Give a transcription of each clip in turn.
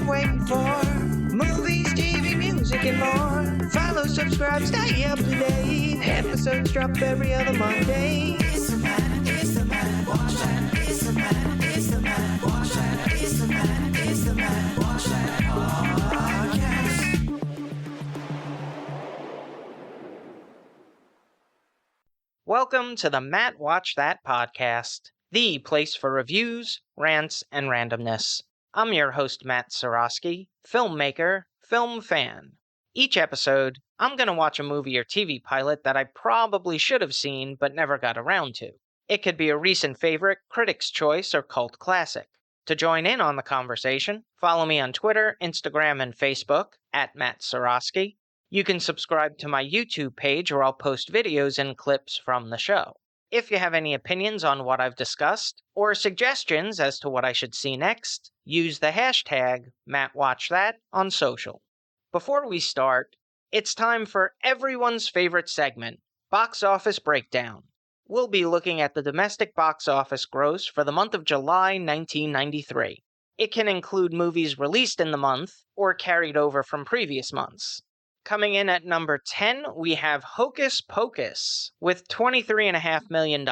been waiting for. Movies, TV, music, and more. Follow, subscribe, stay up to date. Episodes drop every other Monday. It's the Matt, watch that. It's the Matt, watch that. It's the Matt, watch that podcast. Welcome to the Matt Watch That podcast, the place for reviews, rants, and randomness. I'm your host, Matt Seroski, filmmaker, film fan. Each episode, I'm going to watch a movie or TV pilot that I probably should have seen but never got around to. It could be a recent favorite, critic's choice, or cult classic. To join in on the conversation, follow me on Twitter, Instagram, and Facebook at Matt Seroski. You can subscribe to my YouTube page where I'll post videos and clips from the show. If you have any opinions on what I've discussed, or suggestions as to what I should see next, use the hashtag MattWatchThat on social. Before we start, it's time for everyone's favorite segment, Box Office Breakdown. We'll be looking at the domestic box office gross for the month of July 1993. It can include movies released in the month or carried over from previous months. Coming in at number 10, we have Hocus Pocus with $23.5 million.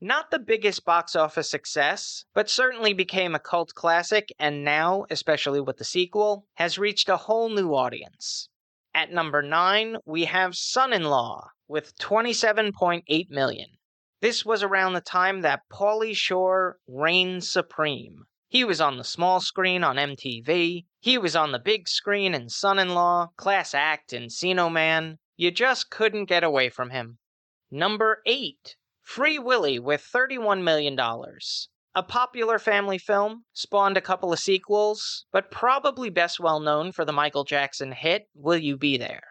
Not the biggest box office success, but certainly became a cult classic and now, especially with the sequel, has reached a whole new audience. At number 9, we have Son-in-Law with $27.8 million. This was around the time that Pauly Shore reigned supreme. He was on the small screen on MTV. He was on the big screen in Son-in-Law, Class Act, Encino Man. You just couldn't get away from him. Number 8, Free Willy with $31 million. A popular family film, spawned a couple of sequels, but probably best well known for the Michael Jackson hit, Will You Be There?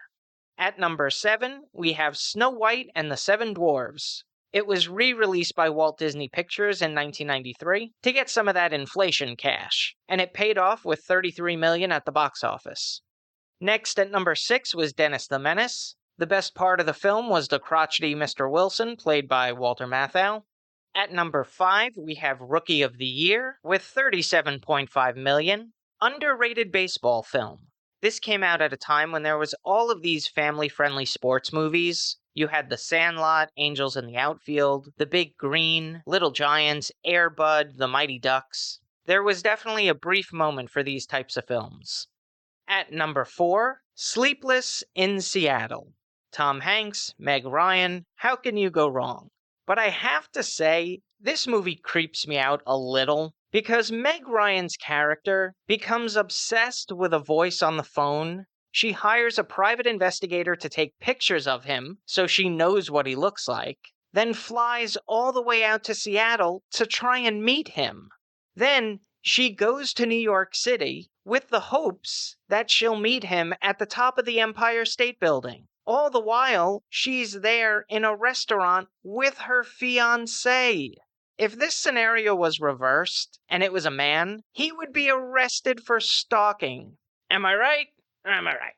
At number 7, we have Snow White and the Seven Dwarfs. It was re-released by Walt Disney Pictures in 1993 to get some of that inflation cash, and it paid off with $33 million at the box office. Next at number 6 was Dennis the Menace. The best part of the film was the crotchety Mr. Wilson, played by Walter Matthau. At number 5, we have Rookie of the Year with $37.5 million. Underrated baseball film. This came out at a time when there was all of these family-friendly sports movies. You had The Sandlot, Angels in the Outfield, The Big Green, Little Giants, Air Bud, The Mighty Ducks. There was definitely a brief moment for these types of films. At number 4, Sleepless in Seattle. Tom Hanks, Meg Ryan, how can you go wrong? But I have to say, this movie creeps me out a little because Meg Ryan's character becomes obsessed with a voice on the phone. She hires a private investigator to take pictures of him so she knows what he looks like, then flies all the way out to Seattle to try and meet him. Then she goes to New York City with the hopes that she'll meet him at the top of the Empire State Building. All the while, she's there in a restaurant with her fiancé. If this scenario was reversed and it was a man, he would be arrested for stalking. Am I right? Am I right?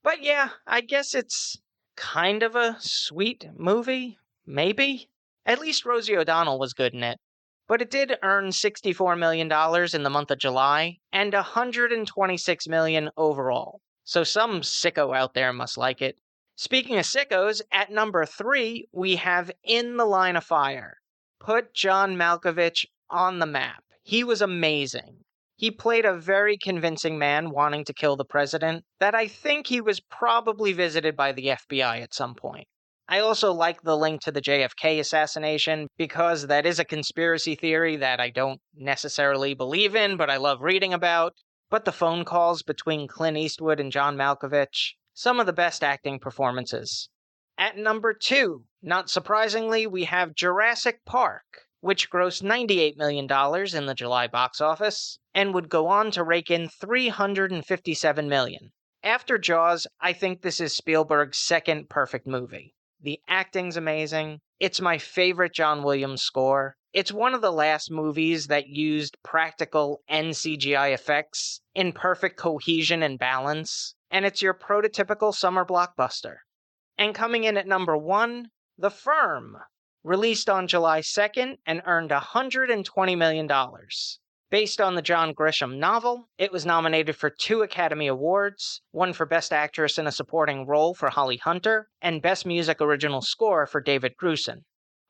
But yeah, I guess it's kind of a sweet movie, maybe? At least Rosie O'Donnell was good in it. But it did earn $64 million in the month of July, and $126 million overall. So some sicko out there must like it. Speaking of sickos, at number 3, we have In the Line of Fire. Put John Malkovich on the map. He was amazing. He played a very convincing man wanting to kill the president that I think he was probably visited by the FBI at some point. I also like the link to the JFK assassination because that is a conspiracy theory that I don't necessarily believe in, but I love reading about. But the phone calls between Clint Eastwood and John Malkovich, some of the best acting performances. At number 2, not surprisingly, we have Jurassic Park, which grossed $98 million in the July box office, and would go on to rake in $357 million. After Jaws, I think this is Spielberg's second perfect movie. The acting's amazing. It's my favorite John Williams score. It's one of the last movies that used practical and CGI effects in perfect cohesion and balance, and it's your prototypical summer blockbuster. And coming in at number 1, The Firm, released on July 2nd and earned $120 million. Based on the John Grisham novel, it was nominated for 2 Academy Awards, one for Best Actress in a Supporting Role for Holly Hunter, and Best Music Original Score for David Grusin.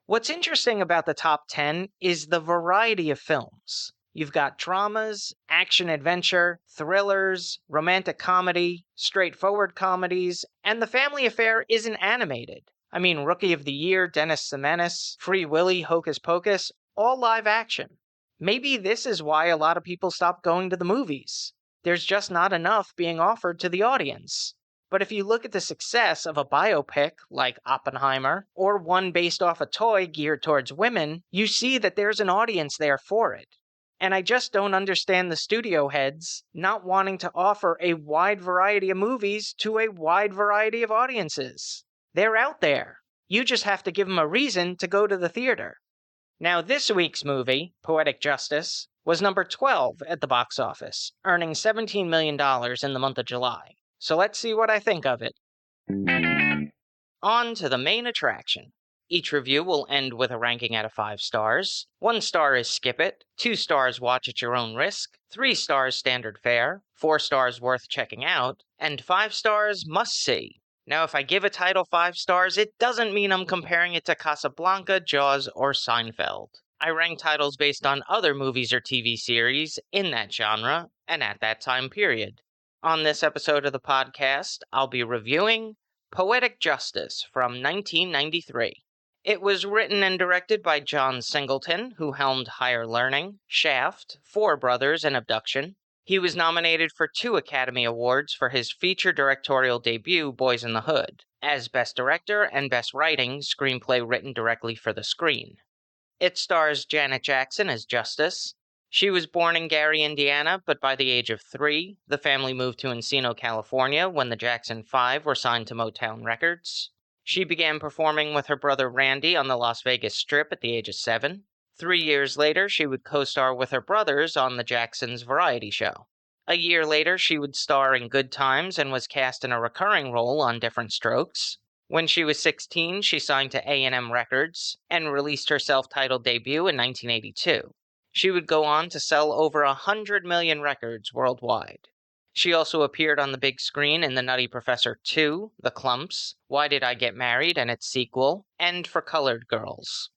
What's interesting about the top 10 is the variety of films. You've got dramas, action-adventure, thrillers, romantic comedy, straightforward comedies, and the family affair isn't animated. I mean, Rookie of the Year, Dennis the Menace, Free Willy, Hocus Pocus, all live action. Maybe this is why a lot of people stop going to the movies. There's just not enough being offered to the audience. But if you look at the success of a biopic like Oppenheimer, or one based off a toy geared towards women, you see that there's an audience there for it. And I just don't understand the studio heads not wanting to offer a wide variety of movies to a wide variety of audiences. They're out there. You just have to give them a reason to go to the theater. Now, this week's movie, Poetic Justice, was number 12 at the box office, earning $17 million in the month of July. So let's see what I think of it. On to the main attraction. Each review will end with a ranking out of 5 stars. 1 star is skip it, 2 stars watch at your own risk, 3 stars standard fare, 4 stars worth checking out, and 5 stars must see. Now, if I give a title 5 stars, it doesn't mean I'm comparing it to Casablanca, Jaws, or Seinfeld. I rank titles based on other movies or TV series in that genre and at that time period. On this episode of the podcast, I'll be reviewing Poetic Justice from 1993. It was written and directed by John Singleton, who helmed Higher Learning, Shaft, Four Brothers, and Abduction. He was nominated for 2 Academy Awards for his feature directorial debut, Boys in the Hood, as Best Director and Best Writing, screenplay written directly for the screen. It stars Janet Jackson as Justice. She was born in Gary, Indiana, but by the age of 3, the family moved to Encino, California when the Jackson 5 were signed to Motown Records. She began performing with her brother Randy on the Las Vegas Strip at the age of 7. 3 years later, she would co-star with her brothers on the Jacksons' variety show. A year later, she would star in Good Times and was cast in a recurring role on Different Strokes. When she was 16, she signed to A&M Records and released her self-titled debut in 1982. She would go on to sell over 100 million records worldwide. She also appeared on the big screen in The Nutty Professor 2, The Clumps, Why Did I Get Married and its sequel, and For Colored Girls.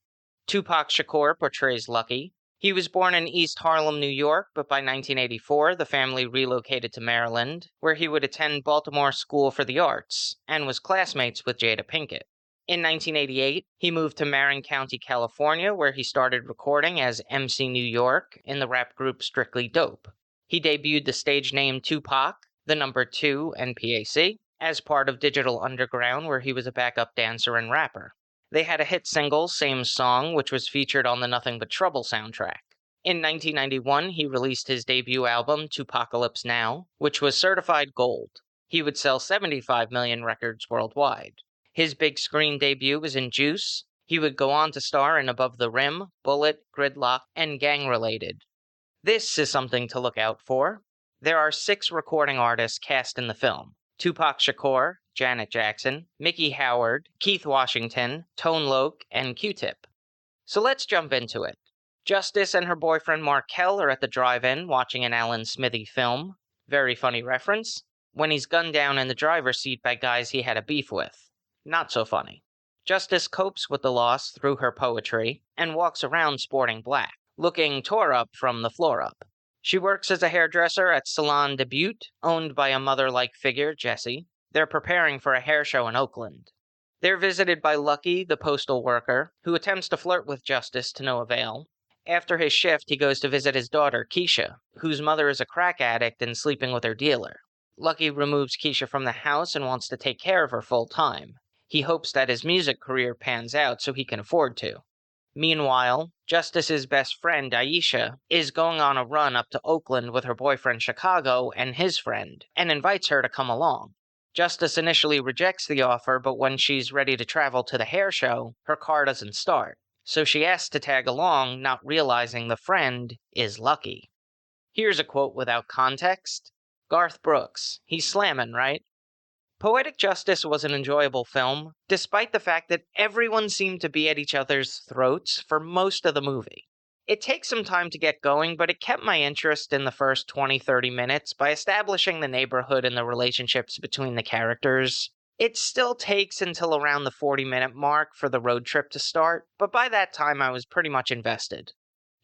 Tupac Shakur portrays Lucky. He was born in East Harlem, New York, but by 1984, the family relocated to Maryland, where he would attend Baltimore School for the Arts, and was classmates with Jada Pinkett. In 1988, he moved to Marin County, California, where he started recording as MC New York in the rap group Strictly Dope. He debuted the stage name Tupac, the number 2, and PAC, as part of Digital Underground, where he was a backup dancer and rapper. They had a hit single, Same Song, which was featured on the Nothing But Trouble soundtrack. In 1991, he released his debut album, Tupacalypse Now, which was certified gold. He would sell 75 million records worldwide. His big screen debut was in Juice. He would go on to star in Above the Rim, Bullet, Gridlock, and Gang Related. This is something to look out for. There are 6 recording artists cast in the film. Tupac Shakur, Janet Jackson, Mickey Howard, Keith Washington, Tone Loc, and Q-Tip. So let's jump into it. Justice and her boyfriend Markel are at the drive-in watching an Alan Smithee film. Very funny reference. When he's gunned down in the driver's seat by guys he had a beef with. Not so funny. Justice copes with the loss through her poetry and walks around sporting black, looking tore up from the floor up. She works as a hairdresser at Salon de Butte, owned by a mother-like figure, Jessie. They're preparing for a hair show in Oakland. They're visited by Lucky, the postal worker, who attempts to flirt with Justice to no avail. After his shift, he goes to visit his daughter, Keisha, whose mother is a crack addict and sleeping with her dealer. Lucky removes Keisha from the house and wants to take care of her full-time. He hopes that his music career pans out so he can afford to. Meanwhile, Justice's best friend, Aisha, is going on a run up to Oakland with her boyfriend Chicago and his friend, and invites her to come along. Justice initially rejects the offer, but when she's ready to travel to the hair show, her car doesn't start. So she asks to tag along, not realizing the friend is Lucky. Here's a quote without context. Garth Brooks, he's slammin', right? Poetic Justice was an enjoyable film, despite the fact that everyone seemed to be at each other's throats for most of the movie. It takes some time to get going, but it kept my interest in the first 20-30 minutes by establishing the neighborhood and the relationships between the characters. It still takes until around the 40-minute mark for the road trip to start, but by that time I was pretty much invested.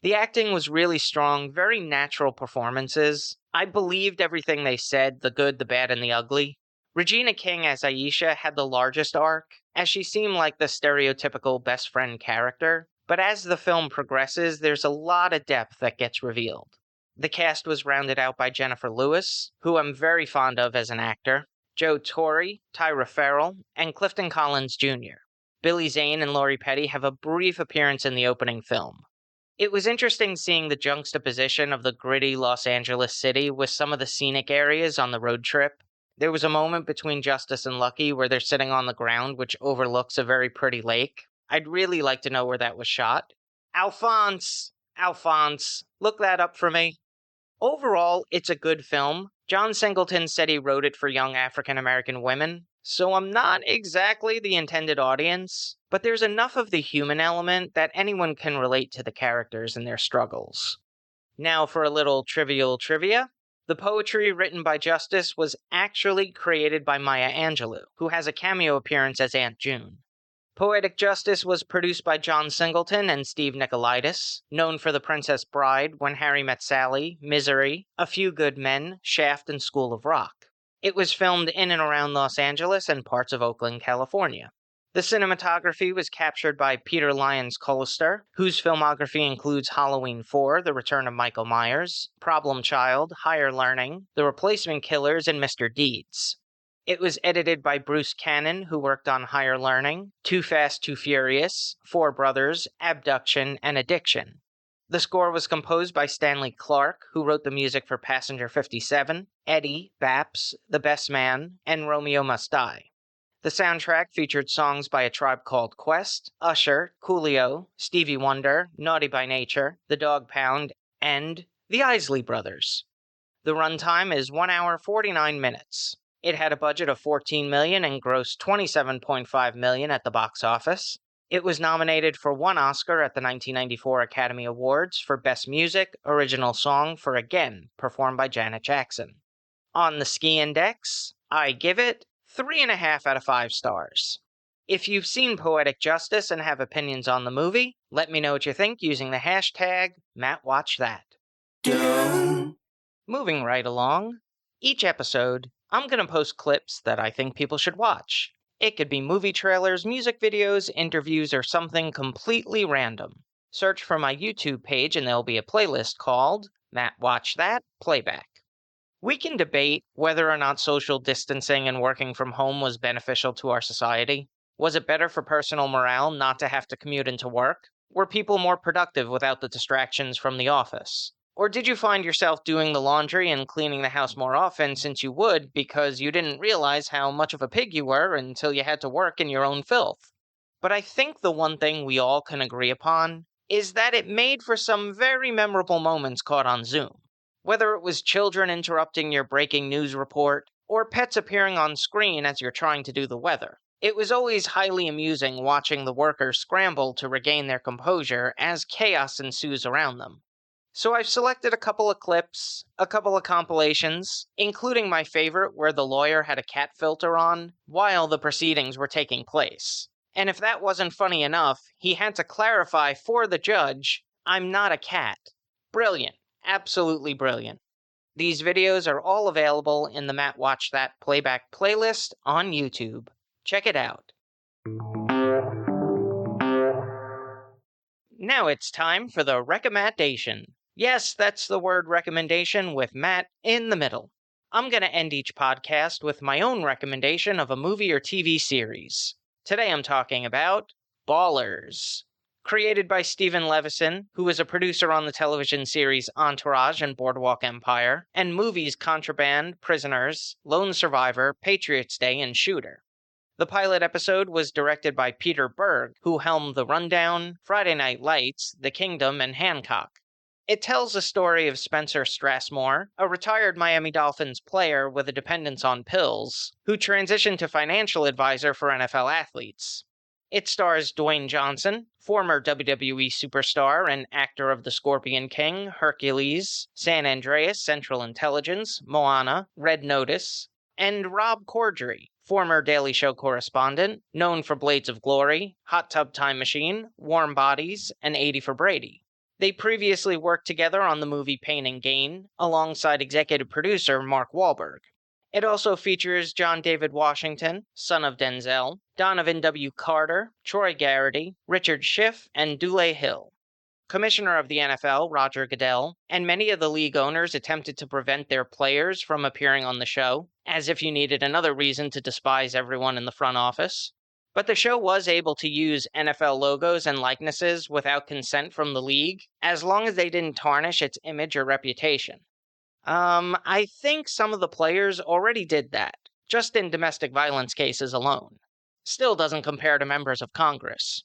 The acting was really strong, very natural performances. I believed everything they said, the good, the bad, and the ugly. Regina King as Aisha had the largest arc, as she seemed like the stereotypical best friend character, but as the film progresses, there's a lot of depth that gets revealed. The cast was rounded out by Jennifer Lewis, who I'm very fond of as an actor, Joe Torre, Tyra Farrell, and Clifton Collins Jr. Billy Zane and Lori Petty have a brief appearance in the opening film. It was interesting seeing the juxtaposition of the gritty Los Angeles city with some of the scenic areas on the road trip. There was a moment between Justice and Lucky where they're sitting on the ground, which overlooks a very pretty lake. I'd really like to know where that was shot. Alphonse, look that up for me. Overall, it's a good film. John Singleton said he wrote it for young African-American women, so I'm not exactly the intended audience, but there's enough of the human element that anyone can relate to the characters and their struggles. Now for a little trivial trivia. The poetry written by Justice was actually created by Maya Angelou, who has a cameo appearance as Aunt June. Poetic Justice was produced by John Singleton and Steve Nicolaitis, known for The Princess Bride, When Harry Met Sally, Misery, A Few Good Men, Shaft, and School of Rock. It was filmed in and around Los Angeles and parts of Oakland, California. The cinematography was captured by Peter Lyons Collister, whose filmography includes Halloween 4, The Return of Michael Myers, Problem Child, Higher Learning, The Replacement Killers, and Mr. Deeds. It was edited by Bruce Cannon, who worked on Higher Learning, Too Fast, Too Furious, Four Brothers, Abduction, and Addiction. The score was composed by Stanley Clarke, who wrote the music for Passenger 57, Eddie, Baps, The Best Man, and Romeo Must Die. The soundtrack featured songs by A Tribe Called Quest, Usher, Coolio, Stevie Wonder, Naughty by Nature, The Dog Pound, and the Isley Brothers. The runtime is 1 hour 49 minutes. It had a budget of $14 million and grossed $27.5 million at the box office. It was nominated for 1 Oscar at the 1994 Academy Awards for Best Music, Original Song for Again, performed by Janet Jackson. On the Ski Index, I give it 3.5 out of 5 stars. If you've seen Poetic Justice and have opinions on the movie, let me know what you think using the hashtag MattWatchThat. Moving right along, each episode, I'm going to post clips that I think people should watch. It could be movie trailers, music videos, interviews, or something completely random. Search for my YouTube page and there'll be a playlist called Matt Watch That Playback. We can debate whether or not social distancing and working from home was beneficial to our society. Was it better for personal morale not to have to commute into work? Were people more productive without the distractions from the office? Or did you find yourself doing the laundry and cleaning the house more often since you would because you didn't realize how much of a pig you were until you had to work in your own filth? But I think the one thing we all can agree upon is that it made for some very memorable moments caught on Zoom. Whether it was children interrupting your breaking news report, or pets appearing on screen as you're trying to do the weather, it was always highly amusing watching the workers scramble to regain their composure as chaos ensues around them. So I've selected a couple of clips, a couple of compilations, including my favorite where the lawyer had a cat filter on while the proceedings were taking place. And if that wasn't funny enough, he had to clarify for the judge, I'm not a cat. Brilliant. Absolutely brilliant. These videos are all available in the Matt Watch That Playback playlist on YouTube. Check it out. Now it's time for the recommendation. Yes, that's the word recommendation with Matt in the middle. I'm going to end each podcast with my own recommendation of a movie or TV series. Today I'm talking about Ballers. Created by Stephen Levison, who is a producer on the television series Entourage and Boardwalk Empire, and movies Contraband, Prisoners, Lone Survivor, Patriots Day, and Shooter. The pilot episode was directed by Peter Berg, who helmed The Rundown, Friday Night Lights, The Kingdom, and Hancock. It tells the story of Spencer Strassmore, a retired Miami Dolphins player with a dependence on pills, who transitioned to financial advisor for NFL athletes. It stars Dwayne Johnson, former WWE superstar and actor of The Scorpion King, Hercules, San Andreas, Central Intelligence, Moana, Red Notice, and Rob Corddry, former Daily Show correspondent, known for Blades of Glory, Hot Tub Time Machine, Warm Bodies, and 80 for Brady. They previously worked together on the movie Pain and Gain, alongside executive producer Mark Wahlberg. It also features John David Washington, son of Denzel, Donovan W. Carter, Troy Garrity, Richard Schiff, and Dule Hill. Commissioner of the NFL, Roger Goodell, and many of the league owners attempted to prevent their players from appearing on the show, as if you needed another reason to despise everyone in the front office. But the show was able to use NFL logos and likenesses without consent from the league, as long as they didn't tarnish its image or reputation. I think some of the players already did that, just in domestic violence cases alone. Still doesn't compare to members of Congress.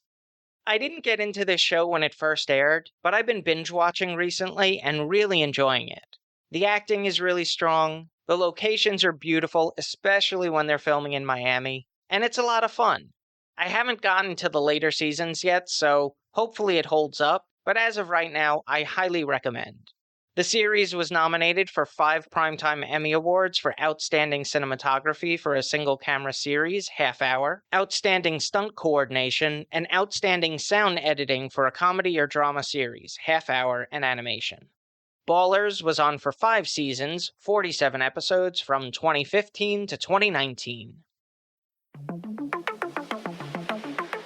I didn't get into this show when it first aired, but I've been binge-watching recently and really enjoying it. The acting is really strong, the locations are beautiful, especially when they're filming in Miami, and it's a lot of fun. I haven't gotten to the later seasons yet, so hopefully it holds up, but as of right now, I highly recommend. The series was nominated for 5 Primetime Emmy Awards for Outstanding Cinematography for a Single Camera Series, Half Hour, Outstanding Stunt Coordination, and Outstanding Sound Editing for a Comedy or Drama Series, Half Hour, and Animation. Ballers was on for 5 seasons, 47 episodes from 2015 to 2019.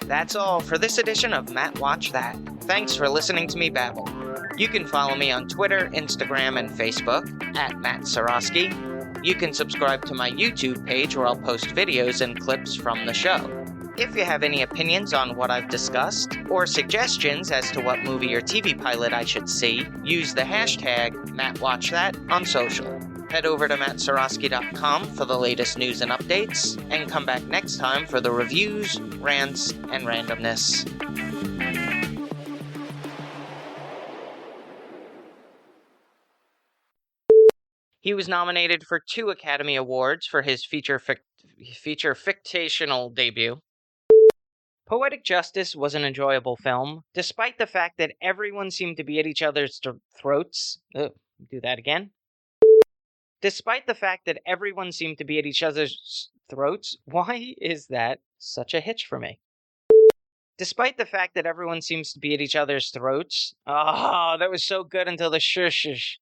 That's all for this edition of Matt Watch That. Thanks for listening to me babble. You can follow me on Twitter, Instagram, and Facebook at Matt Seroski. You can subscribe to my YouTube page where I'll post videos and clips from the show. If you have any opinions on what I've discussed, or suggestions as to what movie or TV pilot I should see, use the hashtag MattWatchThat on social. Head over to mattseroski.com for the latest news and updates, and come back next time for the reviews, rants, and randomness. He was nominated for 2 Academy Awards for his feature fictional debut. Poetic Justice was an enjoyable film, despite the fact that everyone seemed to be at each other's throats. Do that again. Despite the fact that everyone seemed to be at each other's throats, why is that such a hitch for me? Despite the fact that everyone seems to be at each other's throats, that was so good until the shush.